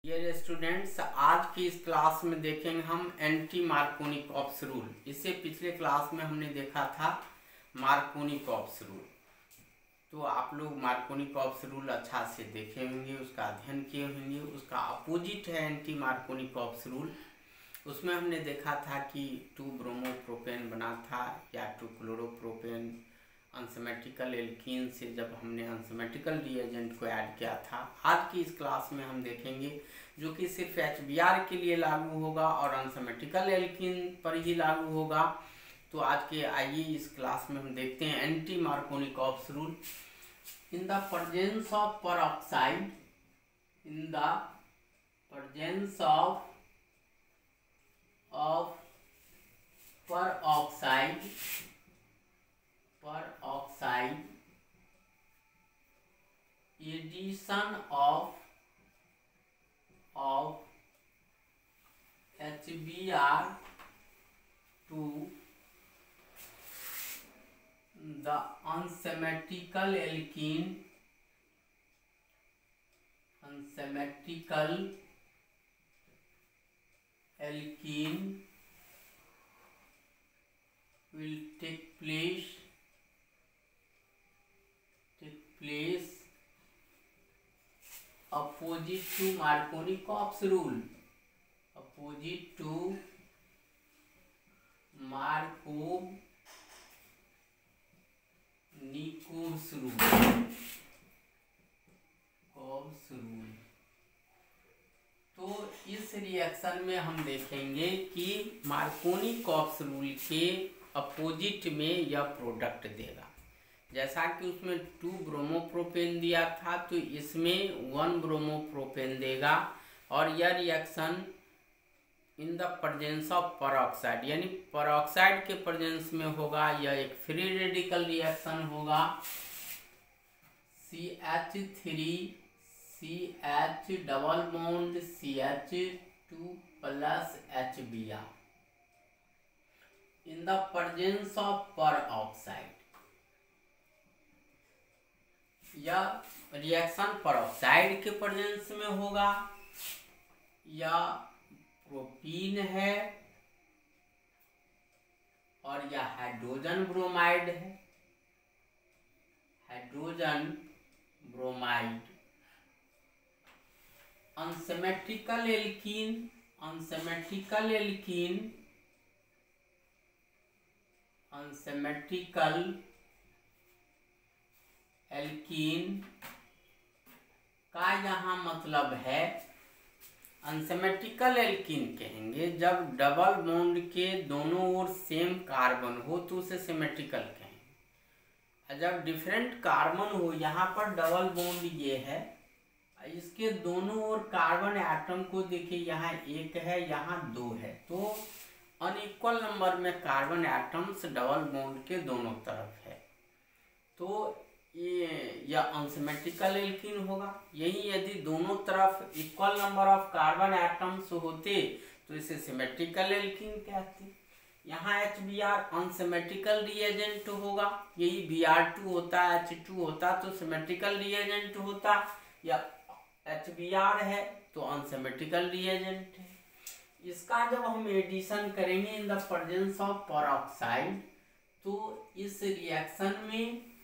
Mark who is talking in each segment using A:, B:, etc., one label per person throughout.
A: Dear students, आज की इस क्लास में देखेंगे हम एंटी मार्कोनिकॉप्स रूल। इससे पिछले क्लास में हमने देखा था मार्कोनिकॉप्स रूल। तो आप लोग मार्कोनिकॉप्स रूल अच्छा से देखे होंगे, उसका अध्ययन किए होंगे। उसका अपोजिट है एंटी मार्कोनिकॉप्स रूल। उसमें हमने देखा था कि 2 ब्रोमोप्रोपेन बना था या 2 क्लोरोप्रोपेन अनसिमेट्रिकल एल्कीन से जब हमने अनसिमेट्रिकल रिएजेंट को ऐड किया था। आज की इस क्लास में हम देखेंगे जो कि सिर्फ HBr के लिए लागू होगा और अनसिमेट्रिकल एल्कीन पर ही लागू होगा। तो आज के आइए इस क्लास में हम देखते हैं anti Markovnikov's rule. In the presence of peroxide, in the presence of peroxide, addition of HBr to the unsymmetrical alkene will take place opposite to Markovnikov rule, opposite to Markovnikov's rule, तो इस reaction में हम देखेंगे कि Markovnikov's rule के opposite में यह product देगा। जैसा कि उसमें 2 ब्रोमोप्रोपेन दिया था तो इसमें 1 ब्रोमोप्रोपेन देगा और यह reaction in the presence of peroxide, यानी peroxide के प्रेजेंस में होगा। यह एक फ्री रेडिकल रिएक्शन होगा। CH3CH double bond CH2 plus HBr in the presence of peroxide। यह रिएक्शन peroxide के प्रेजेंस में होगा। यह प्रोपीन है और यह हाइड्रोजन ब्रोमाइड है, हाइड्रोजन ब्रोमाइड। अनसिमेट्रिकल एल्कीन का यहाँ मतलब है, अनसिमेट्रिकल एल्कीन कहेंगे जब डबल बॉन्ड के दोनों ओर सेम कार्बन हो तो उसे सिमेट्रिकल कहेंगे। जब डिफरेंट कार्बन हो, यहाँ पर डबल बॉन्ड ये है, इसके दोनों ओर कार्बन एटम को देखिए, यहाँ 1 है, यहाँ 2 है, तो अनइक्वल नंबर में कार्बन एटम्स डबल बॉन्ड के दोनों तरफ है, तो यह अनसिमेट्रिकल एल्कीन होगा। यही यदि दोनों तरफ equal number of carbon atoms होते तो इसे सिमेट्रिकल एल्कीन कहते। यहाँ HBr अनसिमेट्रिकल रिएजेंट होगा, यही Br2 होता, H2 होता तो सिमेट्रिकल रिएजेंट होता, या HBr है तो अनसिमेट्रिकल रिएजेंट है। इसका जब हम एडिशन करेंगे in the presence of peroxide तो इस रिएक्शन में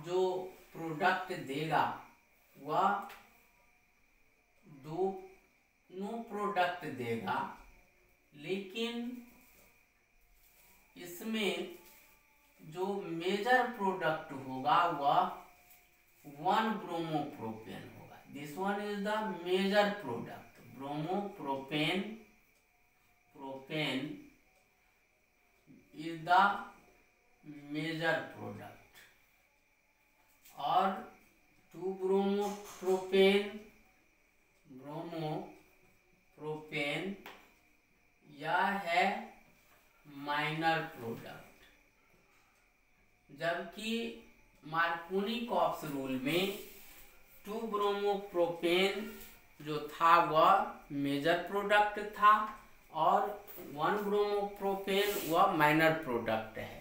A: जो प्रोडक्ट देगा वह दोनों प्रोडक्ट देगा, लेकिन इसमें जो मेजर प्रोडक्ट होगा वह 1 ब्रोमोप्रोपेन होगा। This one is the major product, bromopropane is the major product, और 2 ब्रोमोप्रोपेन यह है माइनर प्रोडक्ट। जबकि मार्कोनिकॉप्स रूल में 2 ब्रोमोप्रोपेन जो था वह मेजर प्रोडक्ट था और 1 ब्रोमोप्रोपेन वह माइनर प्रोडक्ट है।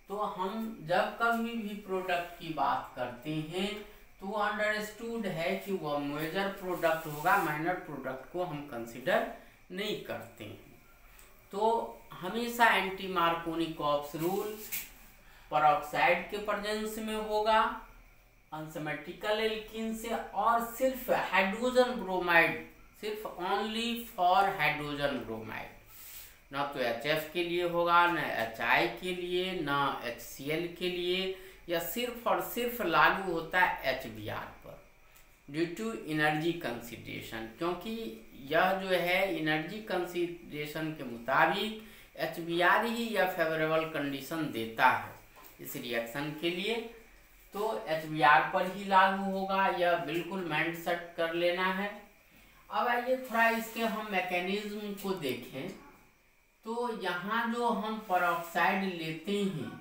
A: तो हम जब कभी भी प्रोडक्ट की बात करते हैं तो अंडरस्टूड है कि वह मेजर प्रोडक्ट होगा, माइनर प्रोडक्ट को हम कंसिडर नहीं करते हैं। तो हमेशा एंटी मार्कोनिकॉप्स रूल परऑक्साइड के प्रेजेंस में होगा, अनसिमेट्रिकल एल्कीन से, और सिर्फ हाइड्रोजन ब्रोमाइड, सिर्फ ओनली फॉर हाइड्रोजन ब्रोमाइड, ना तो HF के लिए होगा, ना HI के लिए, ना HCl के लिए, या सिर्फ और सिर्फ लागू होता है HBr पर ड्यू टू एनर्जी कंसिडरेशन, क्योंकि यह जो है एनर्जी कंसिडरेशन के मुताबिक HBr ही यह फेवरेबल कंडीशन देता है इस रिएक्शन के लिए, तो HBr पर ही लागू होगा, यह बिल्कुल माइंड सेट कर लेना है। अब आइए थोड़ा इसके हम मैकेनिज्म को देखें। तो यहाँ जो हम परऑक्साइड लेते हैं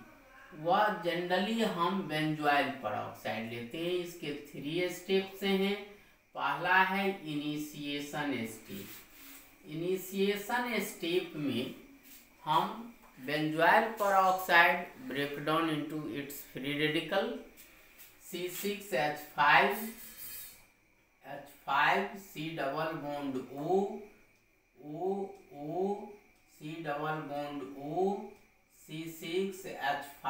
A: वह जनरली हम बेंजोइल परऑक्साइड लेते हैं। इसके 3 स्टेप्स हैं। पहला है इनिशिएशन स्टेप। इनिशिएशन स्टेप में हम benzoyl peroxide break down into its free radical C6H5 C double bond O C double bond O C6H5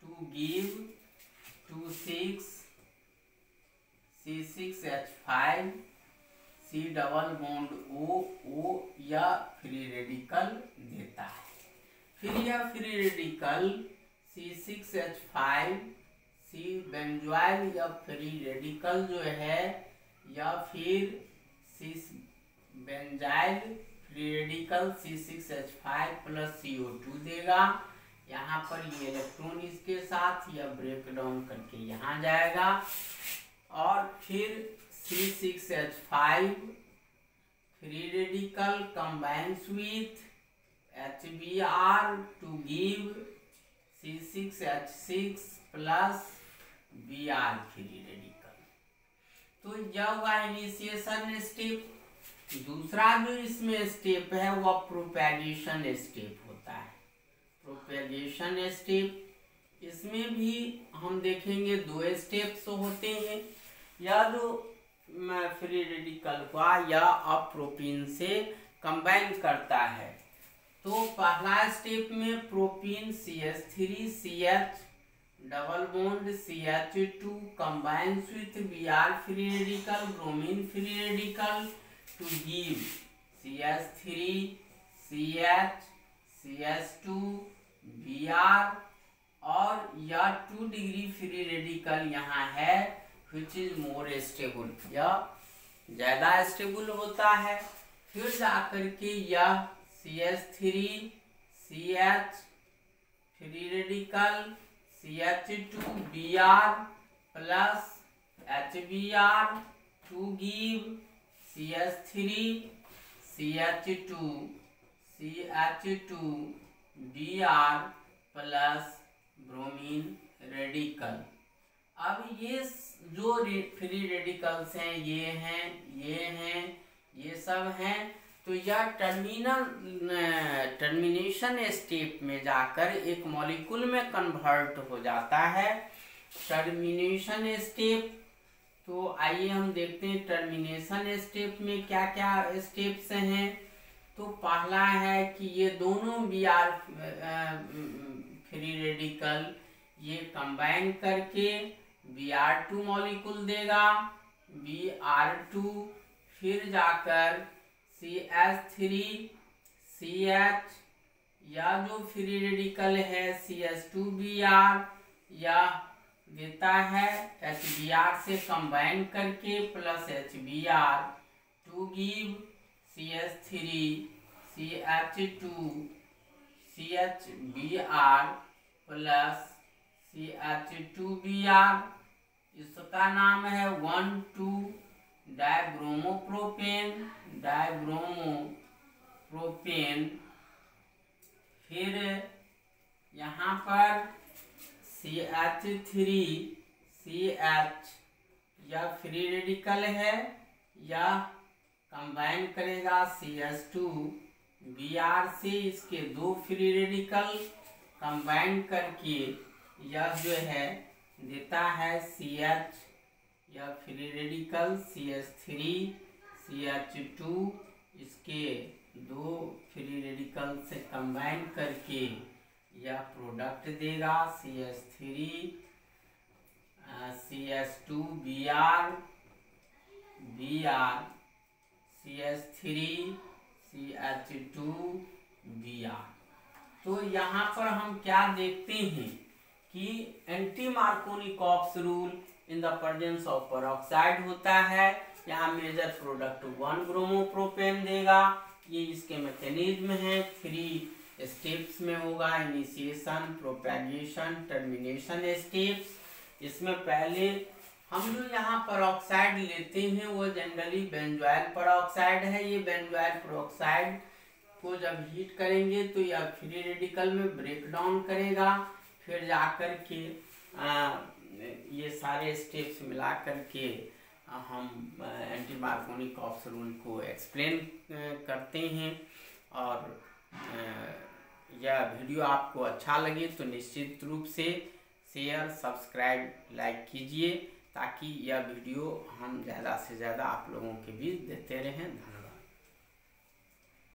A: to give 2,6 C6H5 C double bond O या free radical देता है। फिर यह free radical C6H5 C benzoyl या free radical जो है, या फिर C benzyl free radical C6H5 plus CO2 देगा। यहाँ पर ये इलेक्ट्रॉन इसके साथ यह ब्रेक डाउन करके यहाँ जाएगा, और फिर C6H5 free radical combines with HBr to give C6H6 plus Br free radical. तो यह हुआ इनिशिएशन स्टेप। दूसरा जो इसमें स्टेप है वह प्रोपेगेशन स्टेप होता है। प्रोपेगेशन स्टेप, इसमें भी हम देखेंगे 2 स्टेप्स होते हैं। या जो फ्री रेडिकल को या प्रोपीन से कंबाइन करता है, तो पहला स्टेप में propene CH3CH double bond CH2 combines with Br free radical bromine free radical to give CH3 CH CH2 Br, और यह 2 डिग्री फ्री रेडिकल यहाँ है which is more stable, यह ज्यादा स्टेबल होता है। फिर जाकर के यह CH3 CH free radical CH2 Br plus HBr to give CH3 CH2 Br plus bromine radical. अब ये जो फ्री रेडिकल्स हैं, ये सब हैं। तो यह टर्मिनेशन स्टेप में जाकर एक मॉलिक्यूल में कन्वर्ट हो जाता है। टर्मिनेशन स्टेप, तो आइए हम देखते हैं टर्मिनेशन स्टेप में क्या क्या स्टेप्स हैं। तो पहला है कि ये दोनों Br फ्री रेडिकल ये कंबाइन करके Br2 मॉलिक्यूल देगा, Br2 फिर जाकर CH3 CH या जो फ्री रेडिकल है CH2Br या देता है HBr से कंबाइन करके plus HBr to give CH3 CH2 CHBr plus CH2Br। इसका नाम है 1,2 डाइब्रोमोप्रोपेन। फिर यहाँ पर CH3 CH यह फ्री रेडिकल है, यह कंबाइन करेगा CH2 Br से, इसके 2 फ्री रेडिकल कंबाइन करके यह जो है देता है CH या फ्री रेडिकल CH3 CH2, इसके दो फ्री रेडिकल से कंबाइन करके यह प्रोडक्ट देगा CH3 CH2 Br CH3 CH2 Br। तो यहाँ पर हम क्या देखते हैं कि anti Markovnikov's rule in the presence of peroxide होता है। यहाँ मेजर प्रोडक्ट 1 ब्रोमोप्रोपेन देगा। ये इसके मैकेनिज्म है, 3 स्टेप्स में होगा, इनिशिएशन, प्रोपेगेशन, टर्मिनेशन स्टेप्स। इसमें पहले हम जो यहाँ पेरोक्साइड लेते हैं वो जनरली बेंजोइल पेरोक्साइड है। ये बेंजोइल पेरोक्साइड को जब हीट करेंगे तो यह फ्री रेडिकल में ब्रेक डाउन करेगा, फिर जाकर के ये सारे स्टेप्स मिला करके हम एंटी मार्कोनिकॉप्स रूल को एक्सप्लेन करते हैं। और यह वीडियो आपको अच्छा लगे तो निश्चित रूप से शेयर, सब्सक्राइब, लाइक कीजिए ताकि यह वीडियो हम ज़्यादा से ज़्यादा आप लोगों के बीच देते रहें। धन्यवाद।